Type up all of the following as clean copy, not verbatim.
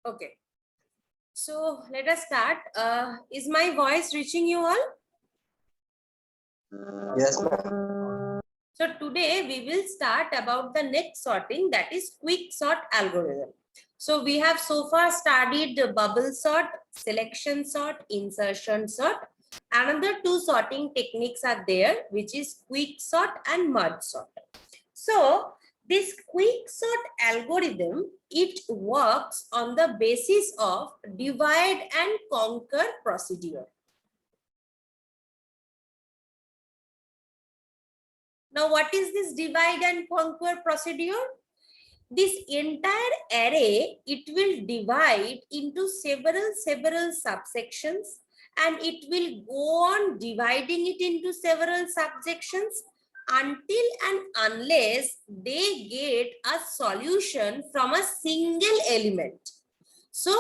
Okay. So let us start. Is my voice reaching you all? Yes, ma'am. So today we will start about the next sorting, that is quick sort algorithm. So we have so far studied the bubble sort, selection sort, insertion sort. Another two sorting techniques are there, which is quick sort and merge sort. So this quick sort algorithm, it works on the basis of divide and conquer procedure. Now, what is this divide and conquer procedure? This entire array, it will divide into several subsections, and it will go on dividing it into several subsections until and unless they get a solution from a single element. So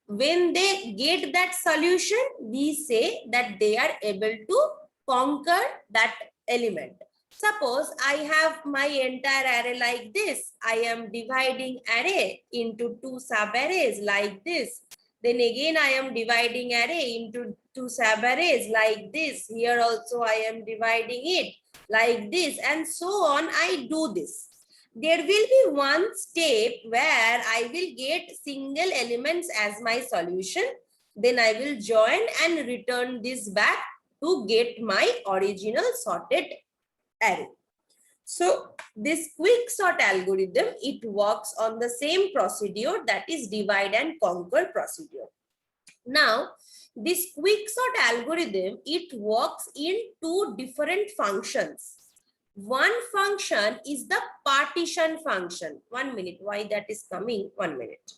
when they get that solution, we say that they are able to conquer that element. Suppose I have my entire array like this. I am dividing array into two sub-arrays like this. Then again I am dividing array into two sub-arrays like this. Here also I am dividing it like this, and so on. I do this. There will be one step where I will get single elements as my solution. Then I will join and return this back to get my original sorted array. So this quick sort algorithm, it works on the same procedure, that is divide and conquer procedure. Now, this quick sort algorithm, it works in two different functions. One function is the partition function. 1 minute, why that is coming? 1 minute.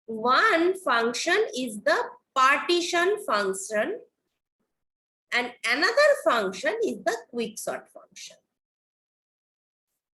One function is the partition function, and another function is the quick sort function.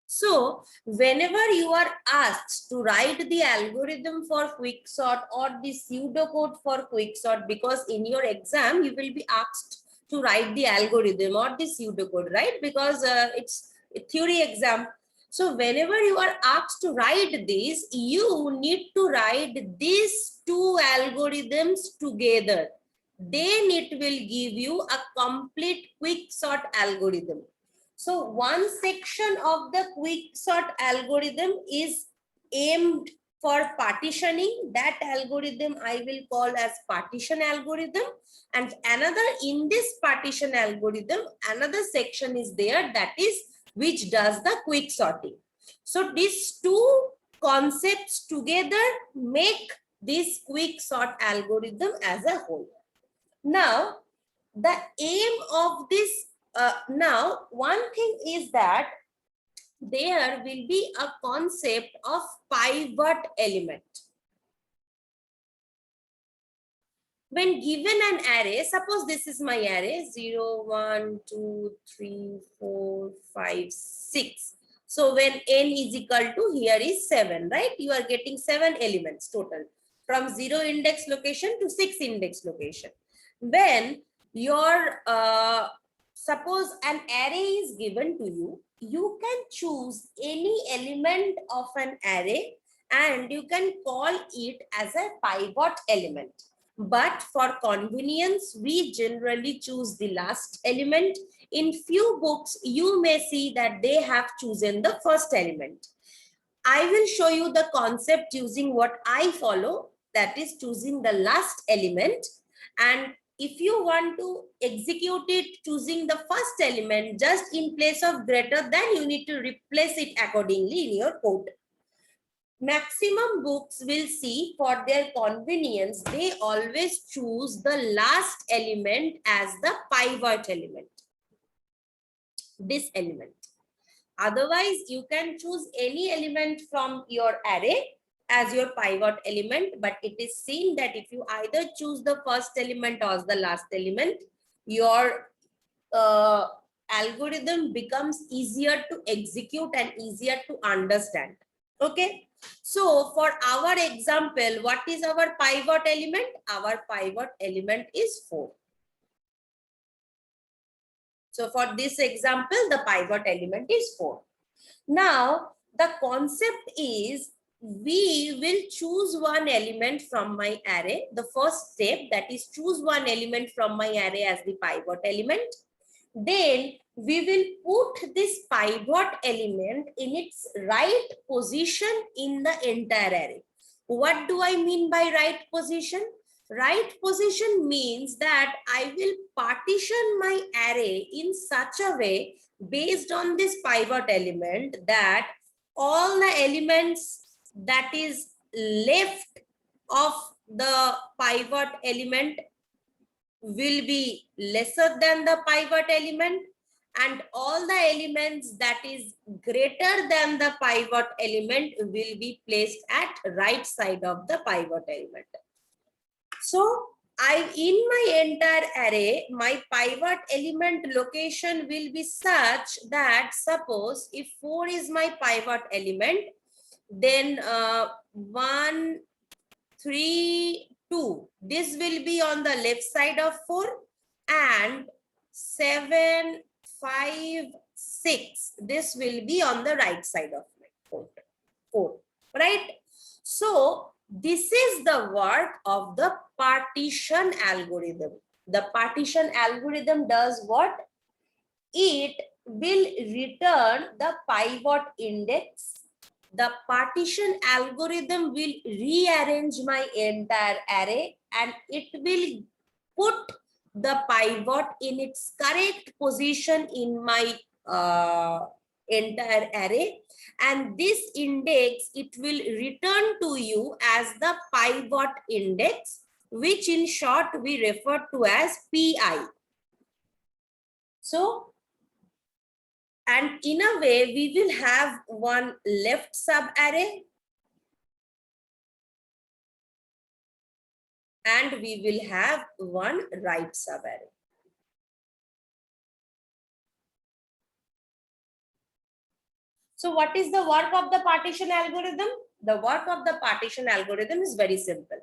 So whenever you are asked to write the algorithm for quick sort or the pseudocode for quick sort, because in your exam you will be asked to write the algorithm or the pseudocode, right? Because it's a theory exam. So whenever you are asked to write this, you need to write these two algorithms together. Then it will give you a complete quick sort algorithm. So one section of the quick sort algorithm is aimed for partitioning. That algorithm I will call as partition algorithm. And another, in this partition algorithm, another section is there, that is which does the quick sorting. So these two concepts together make this quick sort algorithm as a whole. Now, the aim of this, now one thing is that there will be a concept of pivot element. When given an array, suppose this is my array 0, 1, 2, 3, 4, 5, 6. So when n is equal to, here is 7, right? You are getting 7 elements total from 0 index location to 6 index location. When your suppose an array is given to you, you can choose any element of an array and you can call it as a pivot element. But for convenience, we generally choose the last element. In few books, you may see that they have chosen the first element. I will show you the concept using what I follow, that is choosing the last element. And if you want to execute it choosing the first element, just in place of greater than, you need to replace it accordingly in your code. Maximum books will see, for their convenience, they always choose the last element as the pivot element, this element. Otherwise, you can choose any element from your array as your pivot element, but it is seen that if you either choose the first element or the last element, your algorithm becomes easier to execute and easier to understand. Okay. So for our example, what is our pivot element? Our pivot element is 4. So for this example, the pivot element is 4. Now, the concept is we will choose one element from my array. The first step, that is choose one element from my array as the pivot element. Then we will put this pivot element in its right position in the entire array. What do I mean by right position? Right position means that I will partition my array in such a way based on this pivot element that all the elements that is left of the pivot element will be lesser than the pivot element, and all the elements that is greater than the pivot element will be placed at right side of the pivot element. So in my entire array, my pivot element location will be such that, suppose if 4 is my pivot element, then 1, 3, 2, this will be on the left side of 4, and 7, 5, 6, this will be on the right side of my 4, right? So this is the work of the partition algorithm. The partition algorithm does what? It will return the pivot index. The partition algorithm will rearrange my entire array and it will put the pivot in its correct position in my entire array, and this index, it will return to you as the pivot index, which in short we refer to as PI. So, and in a way, we will have one left sub array and we will have one right sub array. So what is the work of the partition algorithm? The work of the partition algorithm is very simple.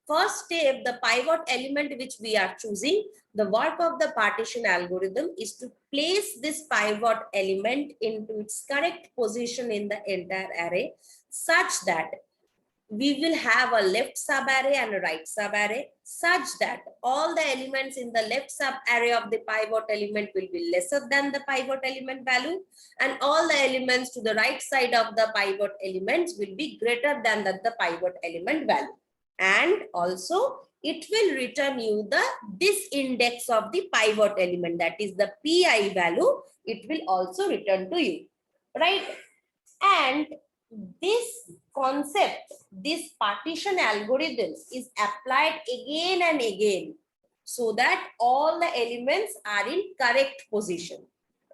First step, the pivot element which we are choosing, the work of the partition algorithm is to place this pivot element into its correct position in the entire array such that we will have a left sub-array and a right sub-array, such that all the elements in the left sub-array of the pivot element will be lesser than the pivot element value, and all the elements to the right side of the pivot elements will be greater than the pivot element value. And also it will return you this index of the pivot element, that is the PI value, it will also return to you, right? And this concept, this partition algorithm is applied again and again so that all the elements are in correct position,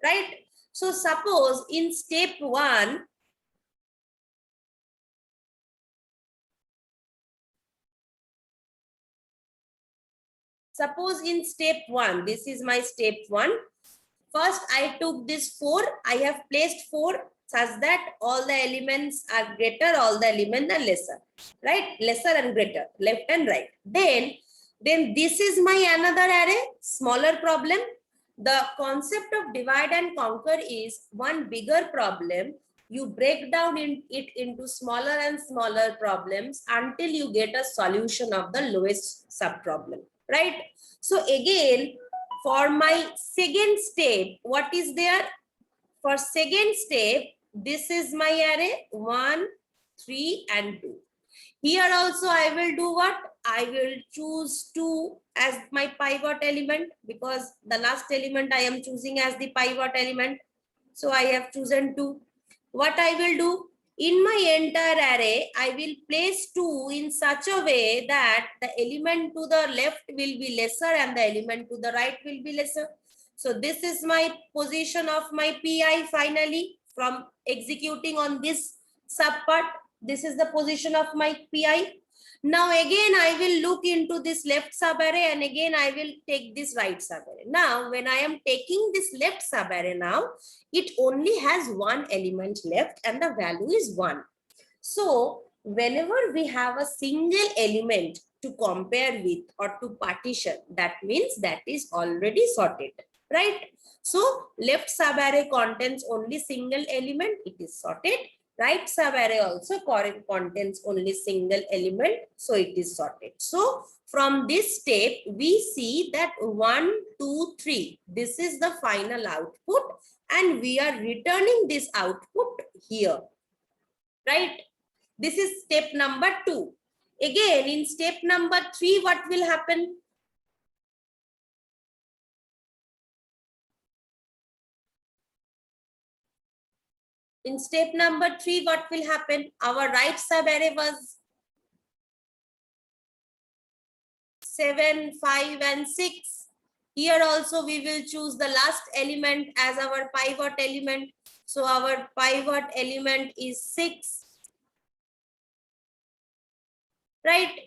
right? So suppose in step 1, this is my step 1. First, I took this 4. I have placed 4 such that all the elements are greater, all the elements are lesser, right? Lesser and greater, left and right. Then this is my another array, smaller problem. The concept of divide and conquer is one bigger problem. You break down it into smaller and smaller problems until you get a solution of the lowest subproblem, right? So again, for my second step, what is there? For second step, this is my array 1, 3, and 2. Here also I will do what? I will choose 2 as my pivot element because the last element I am choosing as the pivot element. So I have chosen 2. What I will do? In my entire array, I will place 2 in such a way that the element to the left will be lesser and the element to the right will be lesser. So this is my position of my PI finally from executing on this subpart. This is the position of my PI. Now again, I will look into this left subarray and again I will take this right subarray. Now, when I am taking this left subarray now, it only has one element left and the value is 1. So, whenever we have a single element to compare with or to partition, that means that is already sorted, right? So left subarray contains only single element, it is sorted. Right subarray also contains only single element, so it is sorted. So from this step, we see that 1, 2, 3, this is the final output, and we are returning this output here, right? This is step number 2. Again, in step number 3, what will happen? In step number 3, what will happen? Our right subarray was 7, 5, and 6. Here also we will choose the last element as our pivot element. So our pivot element is 6. Right?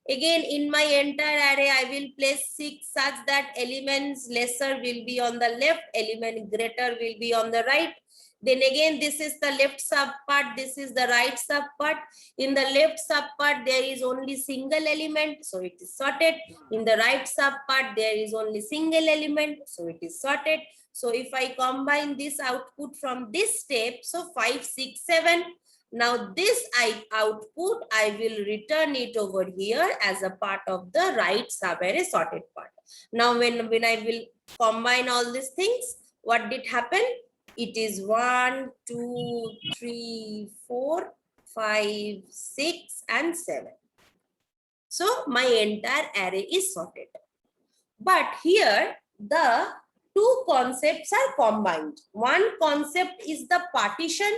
Again, in my entire array, I will place 6 such that elements lesser will be on the left, element greater will be on the right. Then again, this is the left sub part, this is the right sub part. In the left sub part, there is only single element, so it is sorted. In the right sub part, there is only single element, so it is sorted. So if I combine this output from this step, so 5, 6, 7. Now this output, I will return it over here as a part of the right subarray sorted part. Now when I will combine all these things, what did happen? It is 1, 2, 3, 4, 5, 6, and 7. So my entire array is sorted. But here the two concepts are combined. One concept is the partition,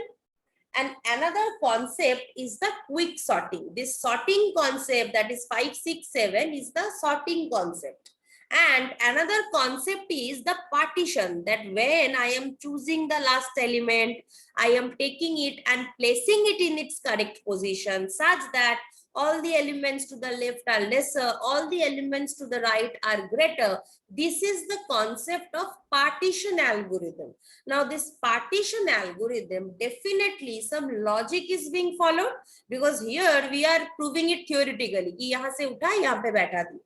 and another concept is the quick sorting. This sorting concept, that is 5, 6, 7, is the sorting concept. And another concept is the partition, that when I am choosing the last element, I am taking it and placing it in its correct position such that all the elements to the left are lesser, all the elements to the right are greater. This is the concept of partition algorithm. Now this partition algorithm, definitely some logic is being followed, because here we are proving it theoretically कि यहाँ से उठा यहाँ पे बैठा दी,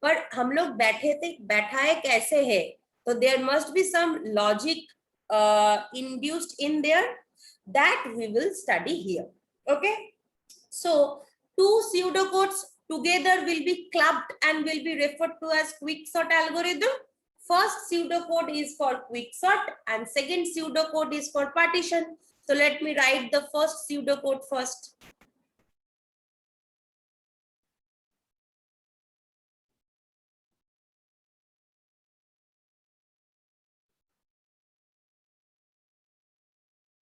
पर हम लोग बैठाए कैसे है, तो there must be some logic induced in there, that we will study here. Okay, so two pseudocodes together will be clubbed and will be referred to as quicksort algorithm. First pseudocode is for quicksort and second pseudocode is for partition. So let me write the first pseudocode first.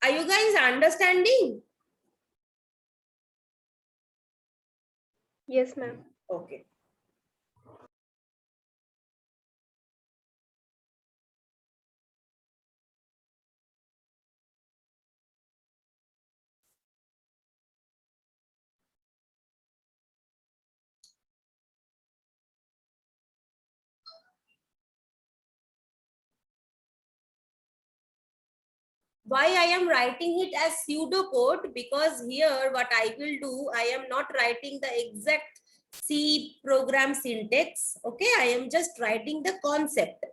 Are you guys understanding? Yes, ma'am. Okay. Why I am writing it as pseudocode? Because here what I will do, I am not writing the exact C program syntax. Okay, I am just writing the concept.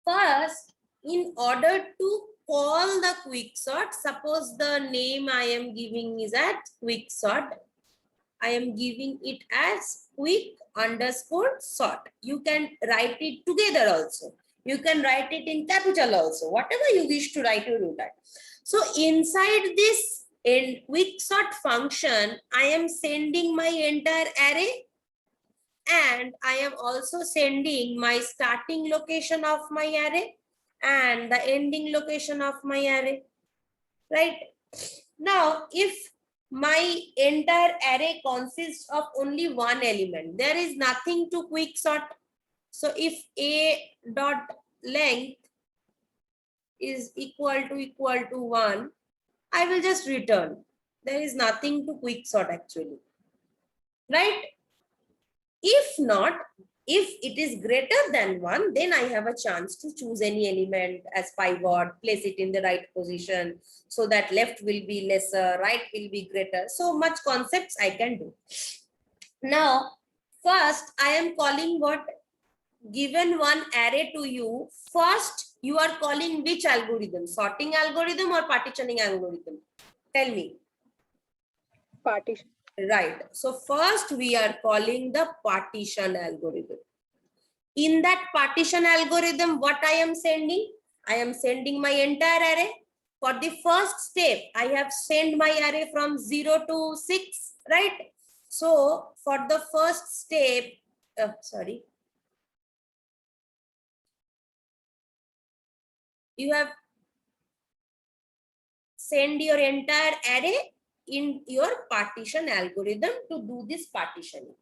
First, in order to call the quicksort, suppose the name I am giving is at quicksort. I am giving it as quick_sort. You can write it together also. You can write it in capital also. Whatever you wish to write, you do that. So inside this quicksort function, I am sending my entire array, and I am also sending my starting location of my array and the ending location of my array, right? Now, if my entire array consists of only one element, there is nothing to quicksort. So if a dot length is equal to 1, I will just return. There is nothing to quicksort actually, right? If not, if it is greater than 1, then I have a chance to choose any element as pivot, place it in the right position so that left will be lesser, right will be greater. So much concepts I can do. Now, first I am calling what? given one array to you, first you are calling which algorithm? Sorting algorithm or partitioning algorithm? Tell me. Partition. Right. So first we are calling the partition algorithm. In that partition algorithm, what I am sending? I am sending my entire array. For the first step, I have sent my array from 0 to 6, right? So for the first step, you have send your entire array in your partition algorithm to do this partitioning.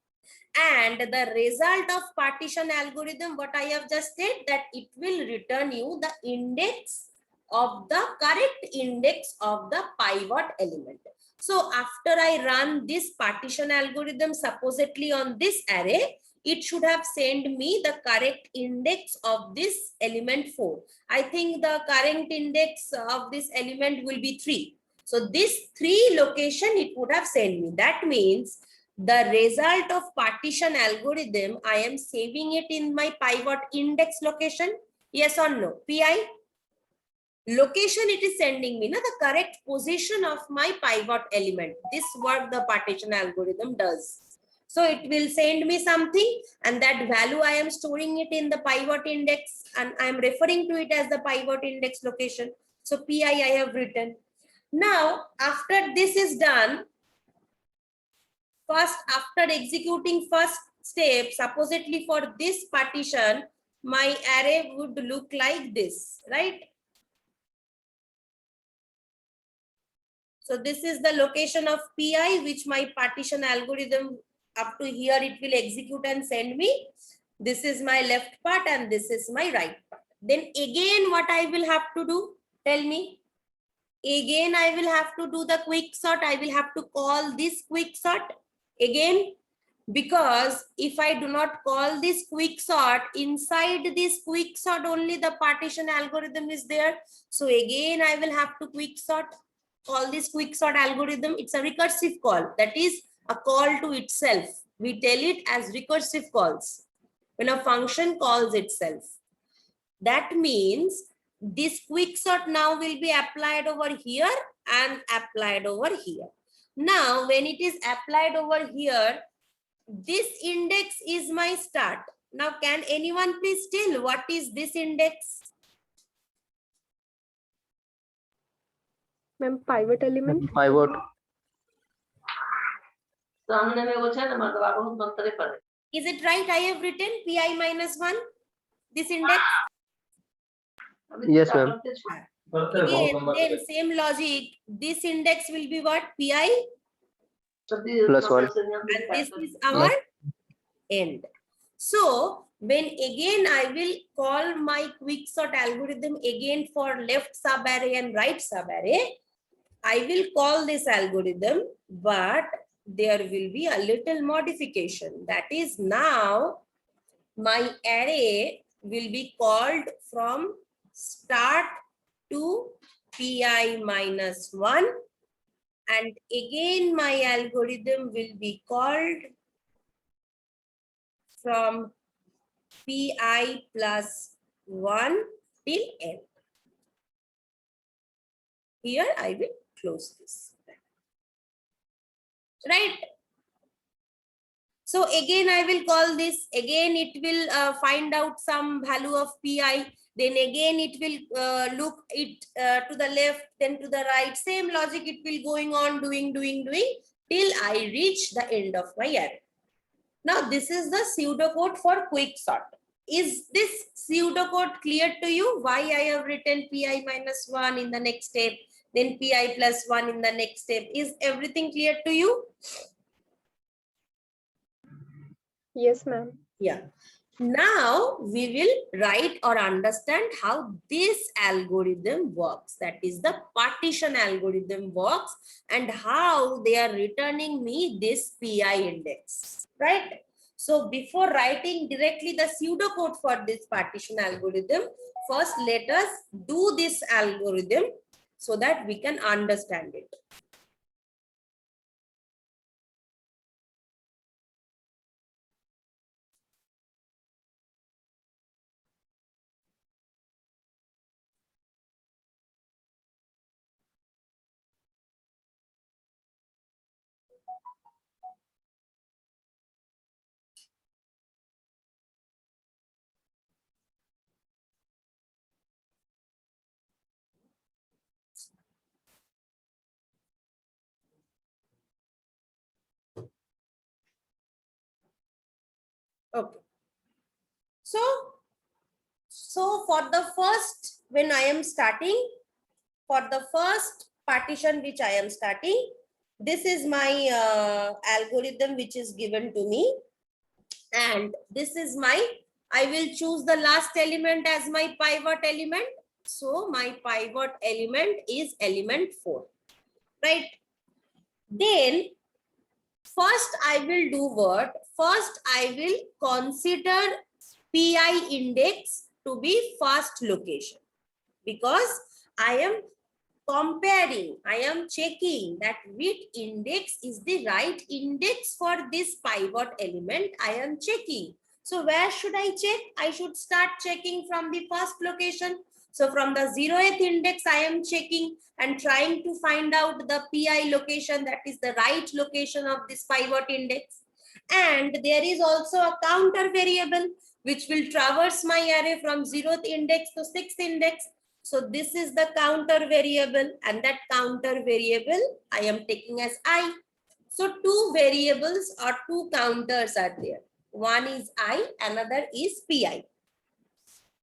And the result of partition algorithm, what I have just said, that it will return you the index of the correct index of the pivot element. So after I run this partition algorithm supposedly on this array, it should have sent me the correct index of this element 4. I think the current index of this element will be 3. So this 3 location it would have sent me. That means the result of partition algorithm, I am saving it in my pivot index location. Yes or no? PI? Location it is sending me, the correct position of my pivot element. This is what the partition algorithm does. So it will send me something, and that value I am storing it in the pivot index, and I am referring to it as the pivot index location. So PI I have written. Now, after this is done, first, after executing first step, supposedly for this partition, my array would look like this, right? So this is the location of PI, which my partition algorithm up to here, it will execute and send me. This is my left part and this is my right part. Then again, what I will have to do? Tell me. Again, I will have to do the quick sort. I will have to call this quick sort again, because if I do not call this quick sort, inside this quick sort only the partition algorithm is there. So again, I will have to quick sort. Call this quick sort algorithm. It's a recursive call. That is a call to itself. We tell it as recursive calls. When a function calls itself. That means this quick sort now will be applied over here and applied over here. Now, when it is applied over here, this index is my start. Now, can anyone please tell what is this index? Ma'am, pivot element. Pivot. Is it right? I have written pi minus 1, this index. Yes, ma'am. Again, then same logic. This index will be what? Pi. Plus 1. And this is our end. So when again I will call my quick sort algorithm again for left subarray and right subarray, I will call this algorithm, but there will be a little modification. That is, now my array will be called from start to pi minus 1, and again my algorithm will be called from pi plus 1 till n. Here I will close this. Right? So again I will call this, again it will find out some value of pi, then again it will look it to the left, then to the right, same logic it will going on doing till I reach the end of my array. Now this is the pseudocode for quick sort. Is this pseudocode clear to you? Why I have written pi minus 1 in the next step, then pi plus 1 in the next step? Is everything clear to you? Yes, ma'am. Yeah. Now we will write or understand how this algorithm works. That is the partition algorithm works, and how they are returning me this pi index, right? So before writing directly the pseudocode for this partition algorithm, first let us do this algorithm so that we can understand it. Okay. So for the first, when I am starting, for the first partition which I am starting, this is my algorithm which is given to me. And this is my, I will choose the last element as my pivot element. So my pivot element is element 4, right? Then first I will do what? First I will consider PI index to be first location, because I am comparing, I am checking that which index is the right index for this pivot element. I am checking. So where should I check? I should start checking from the first location. So from the 0th index, I am checking and trying to find out the PI location, that is the right location of this pivot index. And there is also a counter variable which will traverse my array from 0th index to 6th index. So this is the counter variable, and that counter variable I am taking as I. So two variables or two counters are there. One is I, another is PI,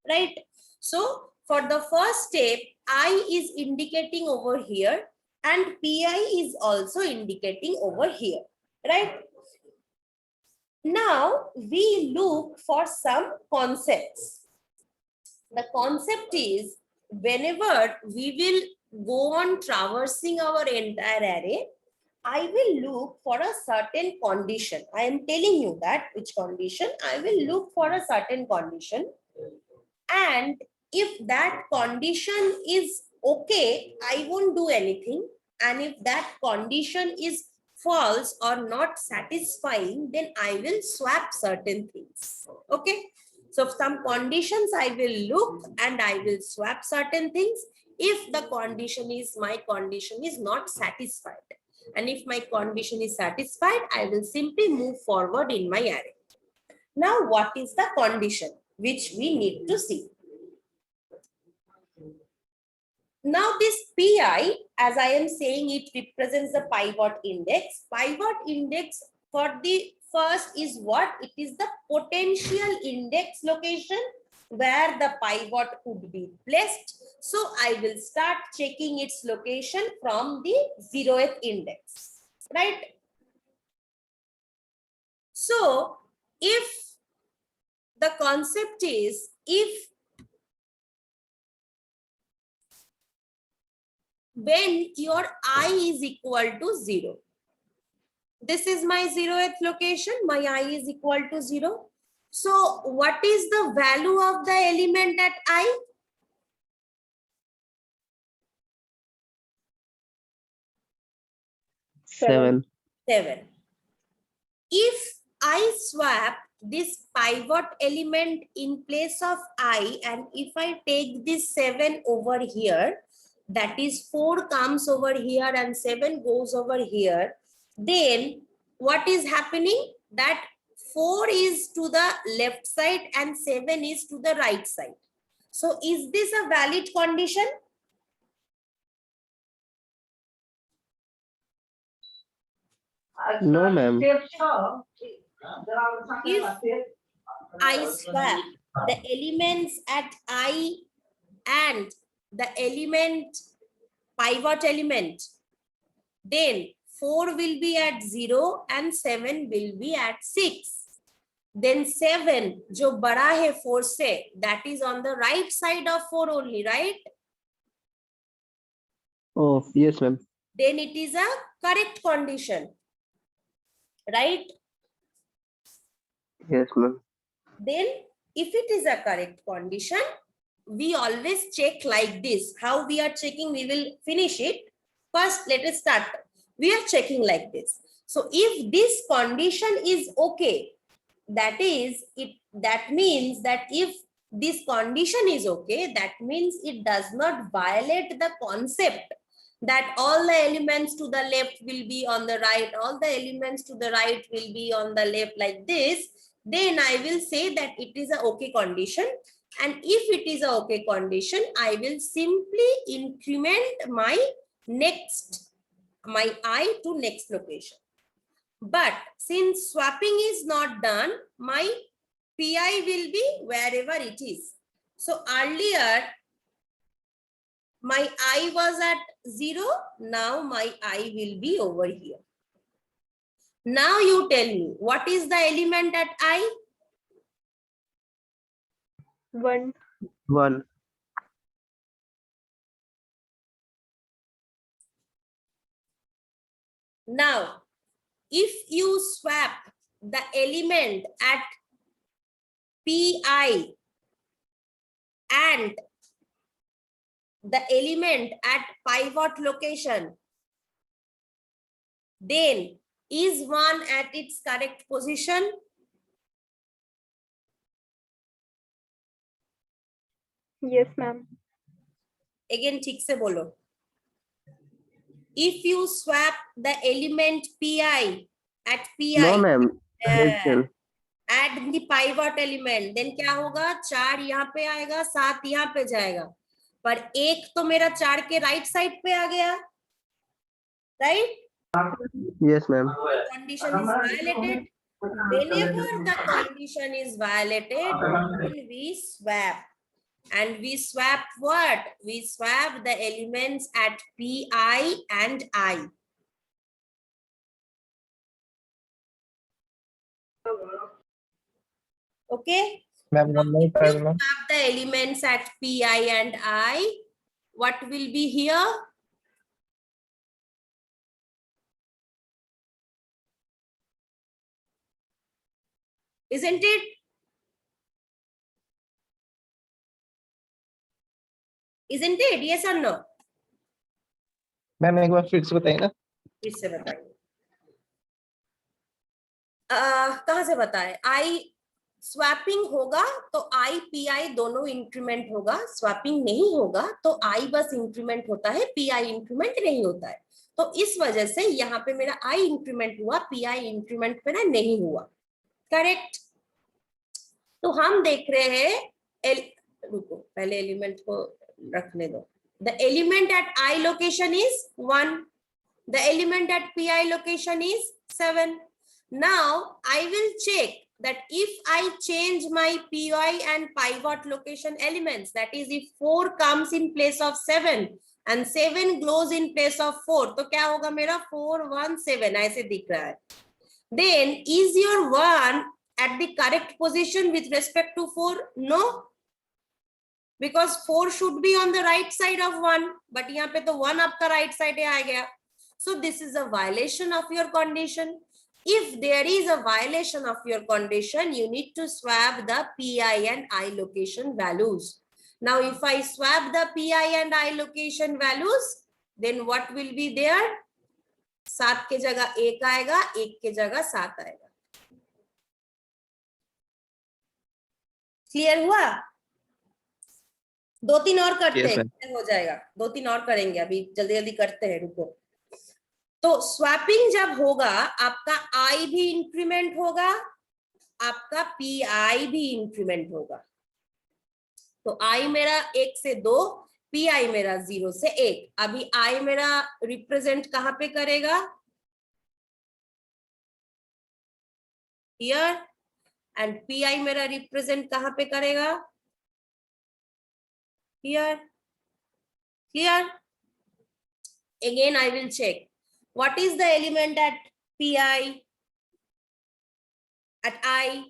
right? So for the first step, I is indicating over here and PI is also indicating over here, right? Now we look for some concepts. The concept is, whenever we will go on traversing our entire array, I will look for a certain condition. I am telling you that which condition. I will look for a certain condition. And if that condition is okay, I won't do anything. And if that condition is false or not satisfying, then I will swap certain things. Okay. So some conditions I will look and I will swap certain things if the condition is, my condition is not satisfied. And if my condition is satisfied, I will simply move forward in my array. Now, what is the condition which we need to see? Now this PI, as I am saying, it represents the pivot index. Pivot index for the first is what? It is the potential index location where the pivot could be placed. So I will start checking its location from the 0th index, right? So if the concept is, if when your I is equal to 0, this is my 0th location, my I is equal to 0. So what is the value of the element at I? 7. 7. If I swap this pivot element in place of I, and if I take this 7 over here, that is 4 comes over here and 7 goes over here, then what is happening? That 4 is to the left side and 7 is to the right side. So is this a valid condition? No, ma'am. If I swap the elements at I and the element, pivot element, then 4 will be at 0 and 7 will be at 6. Then 7, jo bada hai 4 se, that is on the right side of 4 only, right? Oh, yes, ma'am. Then it is a correct condition, right? Yes, ma'am. Then if it is a correct condition, we always check like this. How we are checking, we will finish it. First, let us start. We are checking like this. So if this condition is okay, that is it, that means that if this condition is okay, that means it does not violate the concept that all the elements to the left will be on the right, all the elements to the right will be on the left like this, then I will say that it is a okay condition. And if it is a okay condition, I will simply increment my I to next location. But since swapping is not done, my PI will be wherever it is. So earlier, my I was at 0. Now my I will be over here. Now you tell me, what is the element at I? 1. 1. Now, if you swap the element at PI and the element at pivot location, then is 1 at its correct position? Yes, ma'am. Again, ठीक से बोलो. If you swap the element PI at PI, No, ma'am. Cancel. add the pivot element, then क्या होगा? 4 यहाँ पे आएगा, 7 यहाँ पे जाएगा, पर 1 तो मेरा 4 के राइट साइड पे आ गया, right? Yes, ma'am. Condition is violated. Whenever the condition is violated, then we swap. And we swap what? We swap the elements at PI and I. Okay? Ma'am, one more If you time, ma'am. swap the elements at PI and I, what will be here? Isn't it? Isn't it? Yes or no? Ma'am एक बार फिर से बताइए ना. फिर से बताइए. कहाँ से बताए? I स्वैपिंग होगा तो I PI दोनों इंक्रीमेंट होगा, स्वैपिंग नहीं होगा तो I बस इंक्रीमेंट होता है, PI इंक्रीमेंट नहीं होता है. तो इस वजह से यहाँ पे मेरा I इंक्रीमेंट हुआ, PI इंक्रीमेंट मेरा नहीं हुआ. करेक्ट? तो हम देख रहे हैं, रुको पहले एलिमेंट को रखने दो. The element at I location is 1. The element at PI location is 7. Now I will check that if I change my PI and pivot location elements, that is if 4 comes in place of 7 and 7 goes in place of 4, तो क्या होगा मेरा? 4 1 7 ऐसे दिख रहा है. Then is your 1 at the correct position with respect to 4? No. Because 4 should be on the right side of 1, but यहाँ पे तो 1 आपका right side आ गया. So this is a violation of your condition. If there is a violation of your condition, you need to swap the PI and I location values. Now, if I swap the PI and I location values, then what will be there? 7 के जगह 1 आएगा, 1 के जगह 7 आएगा. Clear हुआ? 2-3 और करते Yes, हैं, हो जाएगा. 2-3 और करेंगे, अभी जल्दी जल्दी करते हैं, रुको. तो स्वैपिंग जब होगा, आपका I भी इंक्रीमेंट होगा, आपका PI भी इंक्रीमेंट होगा. तो I मेरा 1 से 2, PI मेरा 0 से 1. अभी I मेरा रिप्रेजेंट कहां पे करेगा? Here. And PI मेरा रिप्रेजेंट कहां पे करेगा? Here. Clear? Again, I will check. What is the element at PI? At I?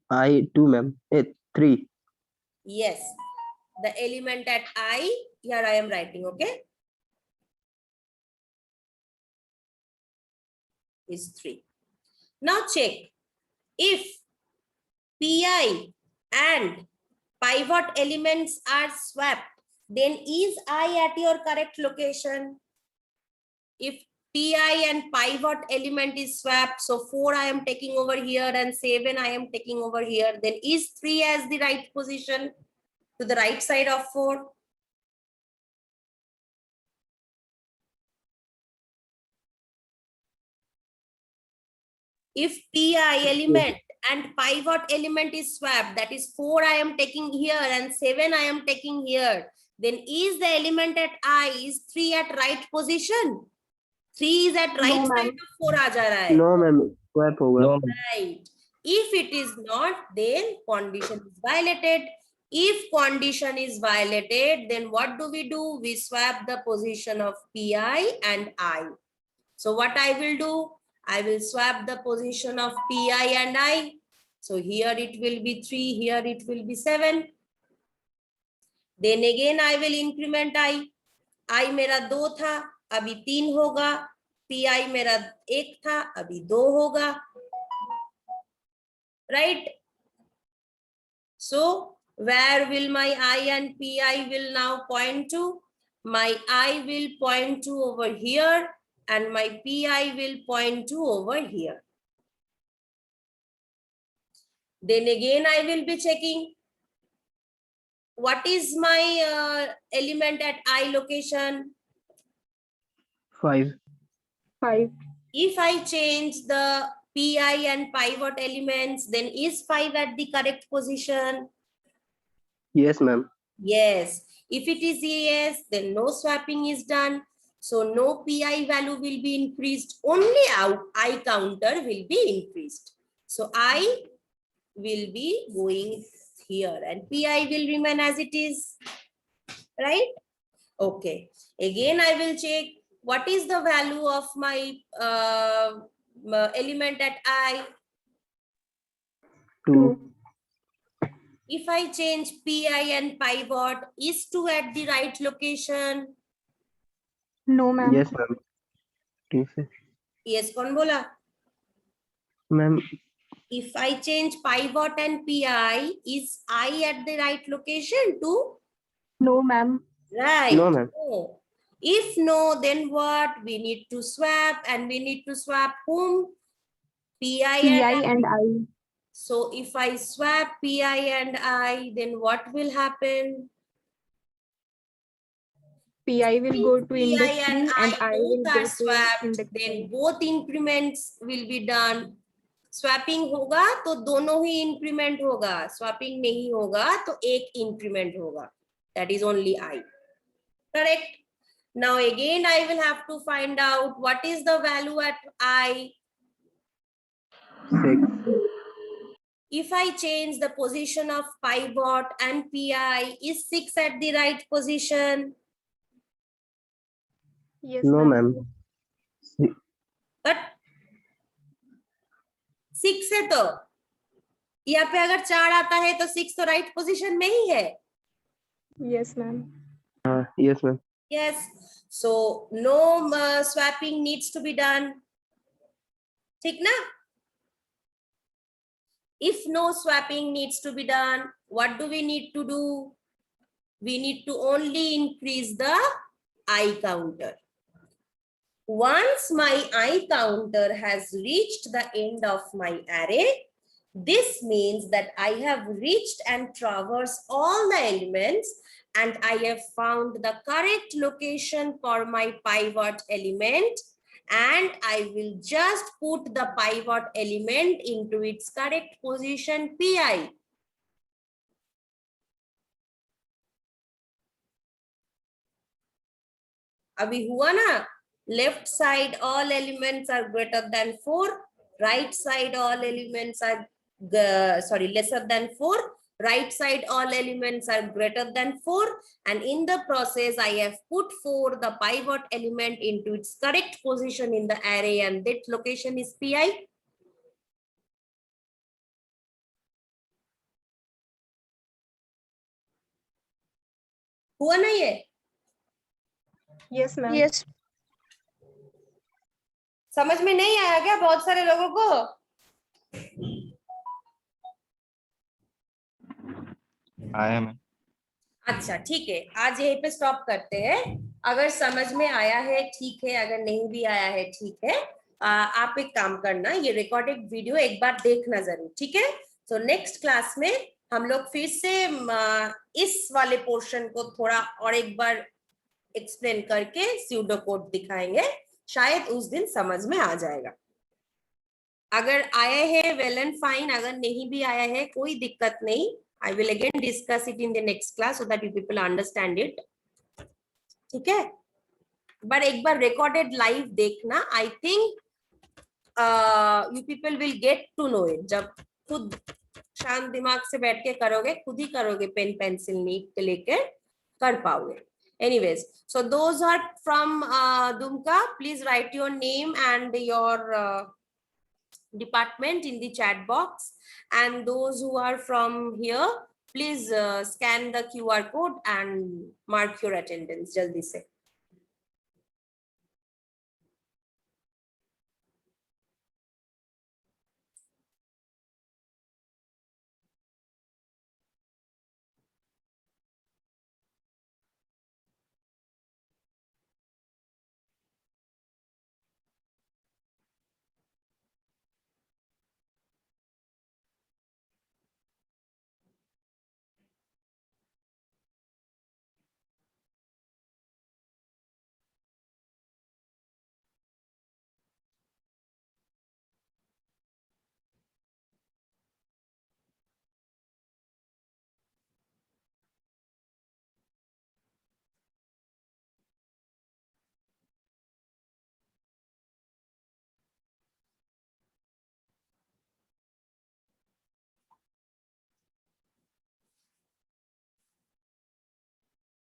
I 2, ma'am. 3. Yes. The element at I, here I am writing, okay? Is 3. Now check. If PI and pivot elements are swapped, then is I at your correct location? If PI and pivot element is swapped, so 4 I am taking over here and 7 I am taking over here, then is 3 as the right position to the right side of 4? if pi element and pivot element is swapped, that is 4 I am taking here and 7 I am taking here, then is the element at I is 3 at right position? 3 is at right No, side ma'am. of 4 aa ja raha hai. No ma'am, swap होगा. No, ma'am. Right. If it is not, then condition is violated. If condition is violated, then what do? We swap the position of pi and I. So what I will do? I will swap the position of pi and I. So here it will be 3, here it will be 7. Then again I will increment I. I मेरा 2 था, अभी 3 होगा. pi मेरा 1 था, अभी 2 होगा. Right? So where will my I and pi will now point to? My I will point to over here and my pi will point to over here. Then again I will be checking what is my element at I location. 5. 5. If I change the pi and pivot elements, then is 5 at the correct position? Yes ma'am. Yes. If it is yes, then no swapping is done. So no pi value will be increased. Only I counter will be increased. So I will be going here and pi will remain as it is. Right? Okay. Again, I will check what is the value of my element at I. 2. If I change pi and pivot, is 2 at the right location? No, ma'am. Yes ma'am. ठीक है. Yes, कौन बोला? Ma'am, If I change pivot and pi, is I at the right location too? No, ma'am. Right. No, ma'am. No. If no, then what? We need to swap, and we need to swap whom? Pi and Pi I. and I. So if I swap pi and I, then what will happen? Pi will go to Pi index and 3 and I will both go are to swapped, index then 5. both increments will be done. Swapping होगा तो दोनों ही increment होगा. Swapping नहीं होगा तो एक increment होगा. That is only I. Correct? Now again I will have to find out what is the value at I. 6. If I change the position of pivot and pi, is 6 at the right position? Yes, No ma'am. ma'am. But 6 है तो यहाँ पे अगर 4 आता है तो 6 तो right position में ही है. Yes, ma'am. Yes ma'am. Yes. So no swapping needs to be done. ठीक ना? If no swapping needs to be done, what do we need to do? We need to only increase the I counter. Once my I counter has reached the end of my array, this means that I have reached and traversed all the elements and I have found the correct location for my pivot element, and I will just put the pivot element into its correct position pi. अभी हुआ ना? Left side all elements are greater than 4. Right side all elements are lesser than 4. Right side all elements are greater than 4. And in the process, I have put 4, the pivot element, into its correct position in the array, and that location is pi. हुआ ना ये? Yes, ma'am. Yes. समझ में नहीं आया क्या बहुत सारे लोगों को? आया मैम. अच्छा ठीक है, आज यहीं पे स्टॉप करते हैं. अगर समझ में आया है ठीक है, अगर नहीं भी आया है ठीक है. आप एक काम करना, ये रिकॉर्डेड वीडियो एक बार देखना जरूर. ठीक है? तो नेक्स्ट क्लास में हम लोग फिर से इस वाले पोर्शन को थोड़ा और एक बार एक्सप्लेन करके स्यूडो कोड दिखाएंगे. शायद उस दिन समझ में आ जाएगा. अगर आया है वेल एंड फाइन, अगर नहीं भी आया है कोई दिक्कत नहीं. I will again discuss it in the next class so that you people understand it. ठीक है, बट एक बार रिकॉर्डेड लाइव देखना. I think you people will get to know it. जब खुद शांत दिमाग से बैठ के करोगे, खुद ही करोगे, पेन पेंसिल नीट लेकर कर पाओगे. Anyways, so those are from Dumka. Please write your name and your department in the chat box, and those who are from here, please scan the QR code and mark your attendance. Jaldi se.